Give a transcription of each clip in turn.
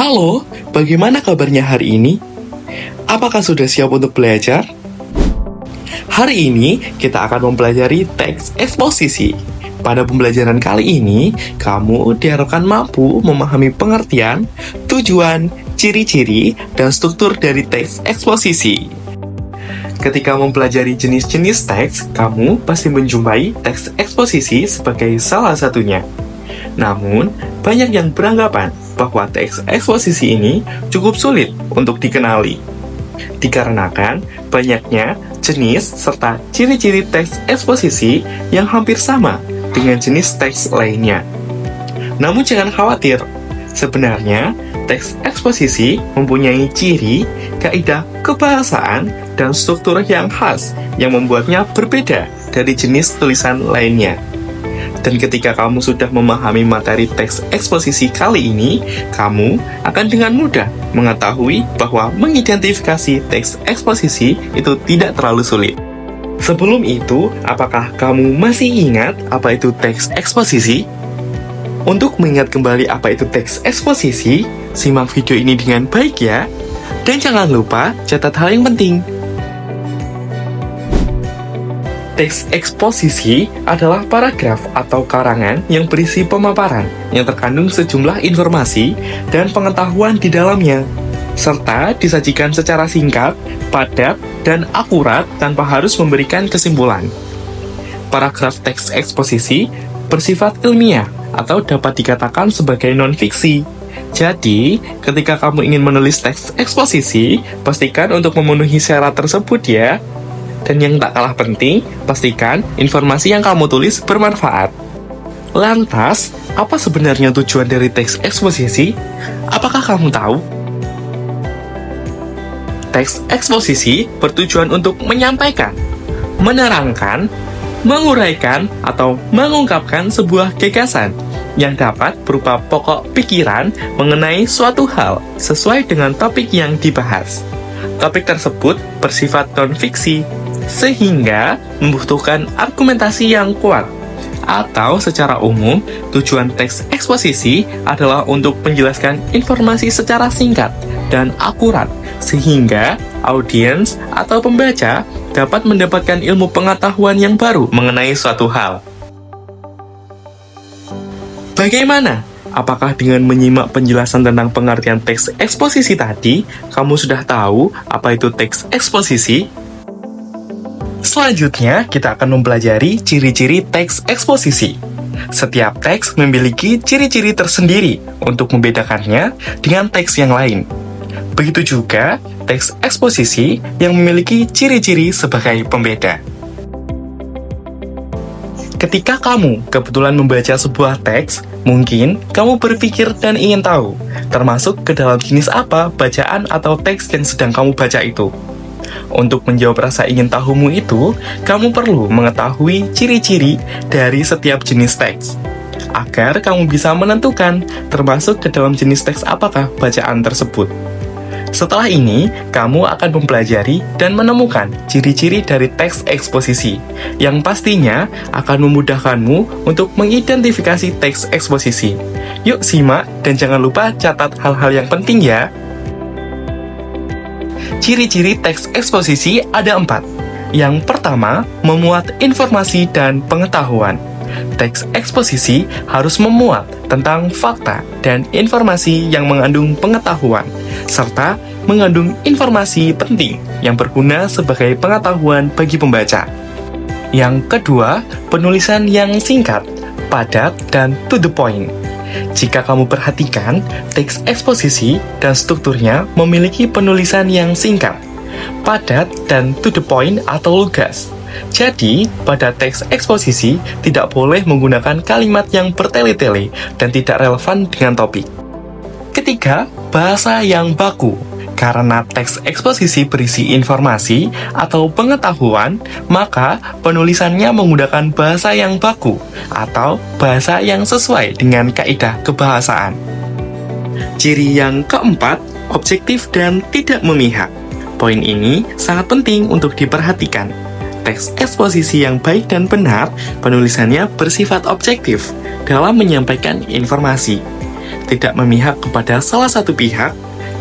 Halo, bagaimana kabarnya hari ini? Apakah sudah siap untuk belajar? Hari ini kita akan mempelajari teks eksposisi. Pada pembelajaran kali ini, kamu diharapkan mampu memahami pengertian, tujuan, ciri-ciri, dan struktur dari teks eksposisi. Ketika mempelajari jenis-jenis teks, kamu pasti menjumpai teks eksposisi sebagai salah satunya. Namun, banyak yang beranggapan bahwa teks eksposisi ini cukup sulit untuk dikenali. Dikarenakan banyaknya jenis serta ciri-ciri teks eksposisi yang hampir sama dengan jenis teks lainnya. Namun jangan khawatir, sebenarnya teks eksposisi mempunyai ciri, kaidah kebahasaan, dan struktur yang khas yang membuatnya berbeda dari jenis tulisan lainnya. Dan ketika kamu sudah memahami materi teks eksposisi kali ini, kamu akan dengan mudah mengetahui bahwa mengidentifikasi teks eksposisi itu tidak terlalu sulit. Sebelum itu, apakah kamu masih ingat apa itu teks eksposisi? Untuk mengingat kembali apa itu teks eksposisi, simak video ini dengan baik ya. Dan jangan lupa catat hal yang penting. Teks eksposisi adalah paragraf atau karangan yang berisi pemaparan yang terkandung sejumlah informasi dan pengetahuan di dalamnya, serta disajikan secara singkat, padat, dan akurat tanpa harus memberikan kesimpulan. Paragraf teks eksposisi bersifat ilmiah atau dapat dikatakan sebagai non-fiksi. Jadi, ketika kamu ingin menulis teks eksposisi, pastikan untuk memenuhi syarat tersebut ya. Dan yang tak kalah penting, pastikan informasi yang kamu tulis bermanfaat. Lantas, apa sebenarnya tujuan dari teks eksposisi? Apakah kamu tahu? Teks eksposisi bertujuan untuk menyampaikan, menerangkan, menguraikan, atau mengungkapkan sebuah gagasan yang dapat berupa pokok pikiran mengenai suatu hal sesuai dengan topik yang dibahas. Topik tersebut bersifat non-fiksi, sehingga membutuhkan argumentasi yang kuat. Atau secara umum, tujuan teks eksposisi adalah untuk menjelaskan informasi secara singkat dan akurat, sehingga audiens atau pembaca dapat mendapatkan ilmu pengetahuan yang baru mengenai suatu hal. Bagaimana? Apakah dengan menyimak penjelasan tentang pengertian teks eksposisi tadi, kamu sudah tahu apa itu teks eksposisi? Selanjutnya, kita akan mempelajari ciri-ciri teks eksposisi. Setiap teks memiliki ciri-ciri tersendiri untuk membedakannya dengan teks yang lain. Begitu juga teks eksposisi yang memiliki ciri-ciri sebagai pembeda. Ketika kamu kebetulan membaca sebuah teks, mungkin kamu berpikir dan ingin tahu, termasuk ke dalam jenis apa bacaan atau teks yang sedang kamu baca itu. Untuk menjawab rasa ingin tahumu itu, kamu perlu mengetahui ciri-ciri dari setiap jenis teks, agar kamu bisa menentukan termasuk ke dalam jenis teks apakah bacaan tersebut. Setelah ini, kamu akan mempelajari dan menemukan ciri-ciri dari teks eksposisi, yang pastinya akan memudahkanmu untuk mengidentifikasi teks eksposisi. Yuk simak dan jangan lupa catat hal-hal yang penting ya. Ciri-ciri teks eksposisi ada 4. Yang pertama, memuat informasi dan pengetahuan. Teks eksposisi harus memuat tentang fakta dan informasi yang mengandung pengetahuan, serta mengandung informasi penting yang berguna sebagai pengetahuan bagi pembaca. Yang kedua, penulisan yang singkat, padat, dan to the point. Jika kamu perhatikan, teks eksposisi dan strukturnya memiliki penulisan yang singkat, padat, dan to the point atau lugas. Jadi, pada teks eksposisi tidak boleh menggunakan kalimat yang bertele-tele dan tidak relevan dengan topik. Ketiga, bahasa yang baku. Karena teks eksposisi berisi informasi atau pengetahuan, maka penulisannya menggunakan bahasa yang baku atau bahasa yang sesuai dengan kaidah kebahasaan. Ciri yang keempat, objektif dan tidak memihak. Poin ini sangat penting untuk diperhatikan. Teks eksposisi yang baik dan benar, penulisannya bersifat objektif dalam menyampaikan informasi. tidak memihak kepada salah satu pihak,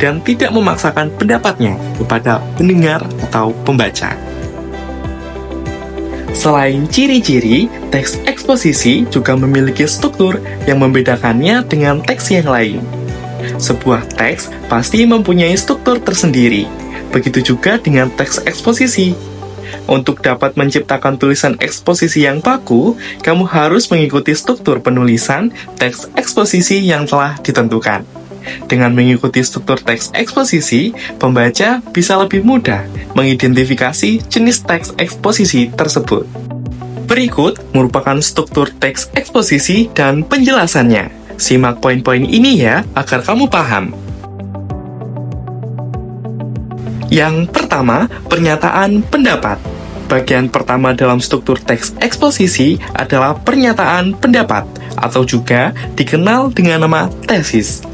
dan tidak memaksakan pendapatnya kepada pendengar atau pembaca. Selain ciri-ciri, teks eksposisi juga memiliki struktur yang membedakannya dengan teks yang lain. Sebuah teks pasti mempunyai struktur tersendiri, begitu juga dengan teks eksposisi. Untuk dapat menciptakan tulisan eksposisi yang baku, kamu harus mengikuti struktur penulisan teks eksposisi yang telah ditentukan. Dengan mengikuti struktur teks eksposisi, pembaca bisa lebih mudah mengidentifikasi jenis teks eksposisi tersebut. Berikut merupakan struktur teks eksposisi dan penjelasannya. Simak poin-poin ini ya, agar kamu paham. Yang pertama, pernyataan pendapat. Bagian pertama dalam struktur teks eksposisi adalah pernyataan pendapat, atau juga dikenal dengan nama tesis.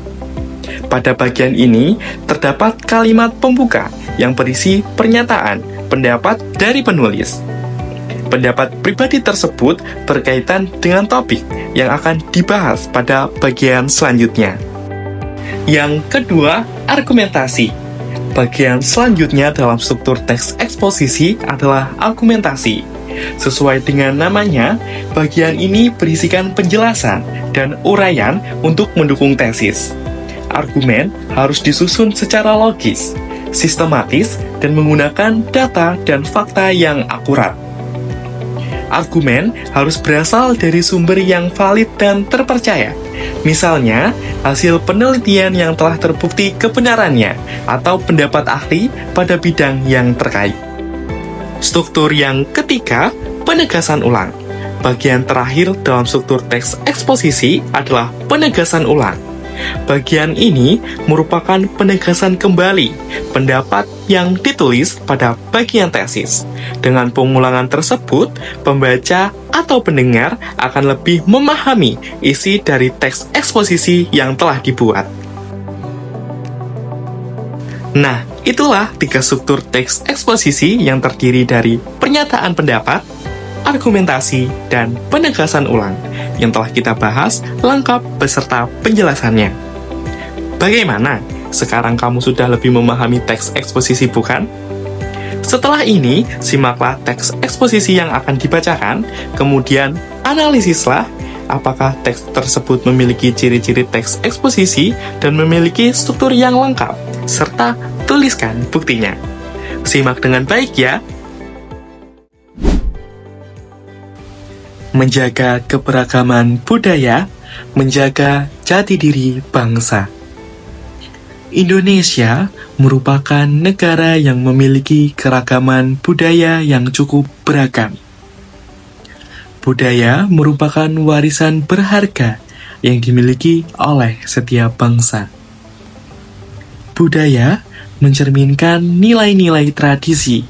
Pada bagian ini, terdapat kalimat pembuka yang berisi pernyataan pendapat dari penulis. Pendapat pribadi tersebut berkaitan dengan topik yang akan dibahas pada bagian selanjutnya. Yang kedua, argumentasi. Bagian selanjutnya dalam struktur teks eksposisi adalah argumentasi. Sesuai dengan namanya, bagian ini berisikan penjelasan dan uraian untuk mendukung tesis. Argumen harus disusun secara logis, sistematis, dan menggunakan data dan fakta yang akurat. Argumen harus berasal dari sumber yang valid dan terpercaya. Misalnya, hasil penelitian yang telah terbukti kebenarannya atau pendapat ahli pada bidang yang terkait. Struktur yang ketiga, penegasan ulang. Bagian terakhir dalam struktur teks eksposisi adalah penegasan ulang. Bagian ini merupakan penegasan kembali pendapat yang ditulis pada bagian tesis. Dengan pengulangan tersebut, pembaca atau pendengar akan lebih memahami isi dari teks eksposisi yang telah dibuat. Nah, itulah 3 struktur teks eksposisi yang terdiri dari pernyataan pendapat, argumentasi, dan penegasan ulang yang telah kita bahas lengkap beserta penjelasannya. Bagaimana? Sekarang kamu sudah lebih memahami teks eksposisi, bukan? Setelah ini, simaklah teks eksposisi yang akan dibacakan, kemudian analisislah apakah teks tersebut memiliki ciri-ciri teks eksposisi dan memiliki struktur yang lengkap, serta tuliskan buktinya. Simak dengan baik ya! Menjaga keberagaman budaya, menjaga jati diri bangsa. Indonesia merupakan negara yang memiliki keragaman budaya yang cukup beragam. Budaya merupakan warisan berharga yang dimiliki oleh setiap bangsa. Budaya mencerminkan nilai-nilai tradisi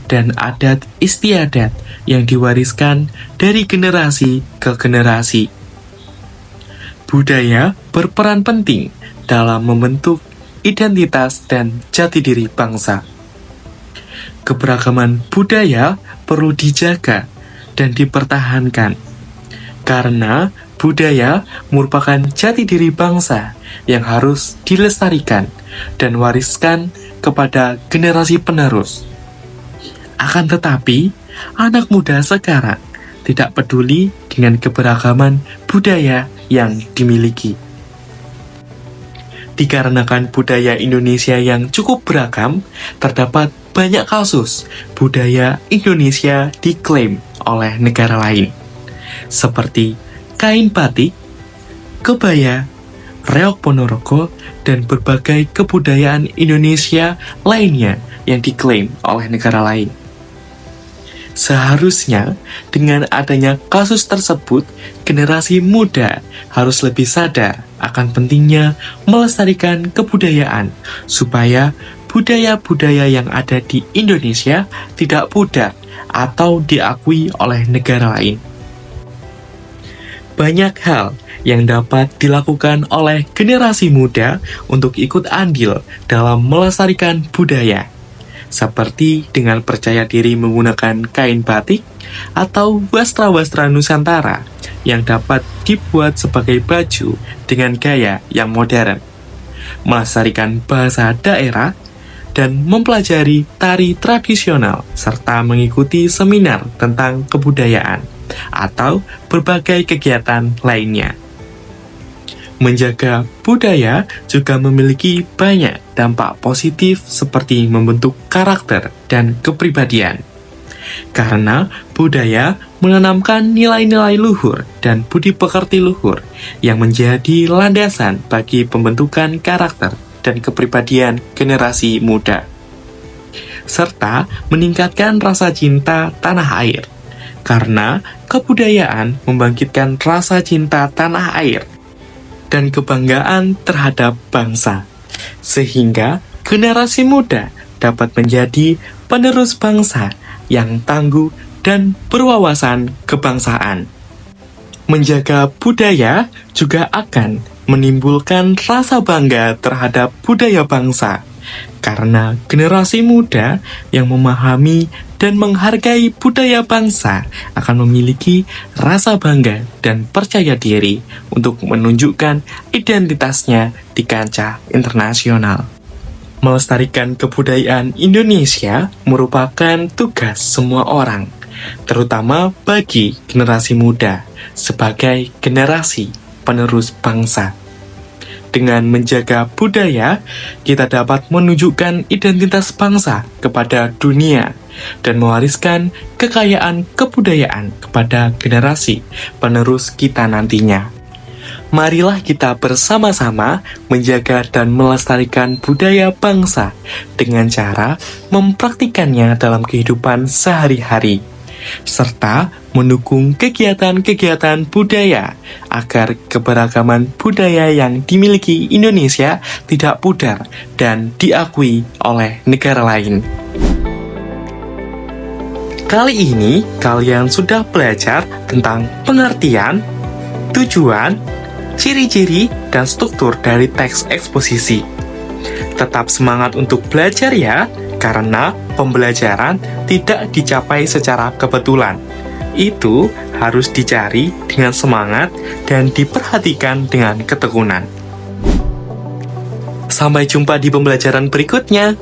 dan adat istiadat yang diwariskan dari generasi ke generasi. Budaya berperan penting dalam membentuk identitas dan jati diri bangsa. Keberagaman budaya perlu dijaga dan dipertahankan, karena budaya merupakan jati diri bangsa yang harus dilestarikan dan wariskan kepada generasi penerus. Akan tetapi, anak muda sekarang tidak peduli dengan keberagaman budaya yang dimiliki. Dikarenakan budaya Indonesia yang cukup beragam, terdapat banyak kasus budaya Indonesia diklaim oleh negara lain, seperti kain batik, kebaya, reog Ponorogo, dan berbagai kebudayaan Indonesia lainnya yang diklaim oleh negara lain. Seharusnya, dengan adanya kasus tersebut, generasi muda harus lebih sadar akan pentingnya melestarikan kebudayaan, supaya budaya-budaya yang ada di Indonesia tidak pudar atau diakui oleh negara lain. Banyak hal yang dapat dilakukan oleh generasi muda untuk ikut andil dalam melestarikan budaya, seperti dengan percaya diri menggunakan kain batik atau wastra-wastra Nusantara yang dapat dibuat sebagai baju dengan gaya yang modern, melestarikan bahasa daerah, dan mempelajari tari tradisional serta mengikuti seminar tentang kebudayaan atau berbagai kegiatan lainnya. Menjaga budaya juga memiliki banyak dampak positif seperti membentuk karakter dan kepribadian. Karena budaya menanamkan nilai-nilai luhur dan budi pekerti luhur yang menjadi landasan bagi pembentukan karakter dan kepribadian generasi muda. Serta meningkatkan rasa cinta tanah air. Karena kebudayaan membangkitkan rasa cinta tanah air dan kebanggaan terhadap bangsa, sehingga generasi muda dapat menjadi penerus bangsa yang tangguh dan berwawasan kebangsaan. Menjaga budaya juga akan menimbulkan rasa bangga terhadap budaya bangsa, karena generasi muda yang memahami dan menghargai budaya bangsa akan memiliki rasa bangga dan percaya diri untuk menunjukkan identitasnya di kancah internasional. Melestarikan kebudayaan Indonesia merupakan tugas semua orang, terutama bagi generasi muda sebagai generasi penerus bangsa. Dengan menjaga budaya, kita dapat menunjukkan identitas bangsa kepada dunia dan mewariskan kekayaan kebudayaan kepada generasi penerus kita nantinya. Marilah kita bersama-sama menjaga dan melestarikan budaya bangsa dengan cara mempraktikannya dalam kehidupan sehari-hari, serta mendukung kegiatan-kegiatan budaya agar keberagaman budaya yang dimiliki Indonesia tidak pudar dan diakui oleh negara lain. Kali ini kalian sudah belajar tentang pengertian, tujuan, ciri-ciri, dan struktur dari teks eksposisi. Tetap semangat untuk belajar ya, karena pembelajaran tidak dicapai secara kebetulan. Itu harus dicari dengan semangat dan diperhatikan dengan ketekunan. Sampai jumpa di pembelajaran berikutnya.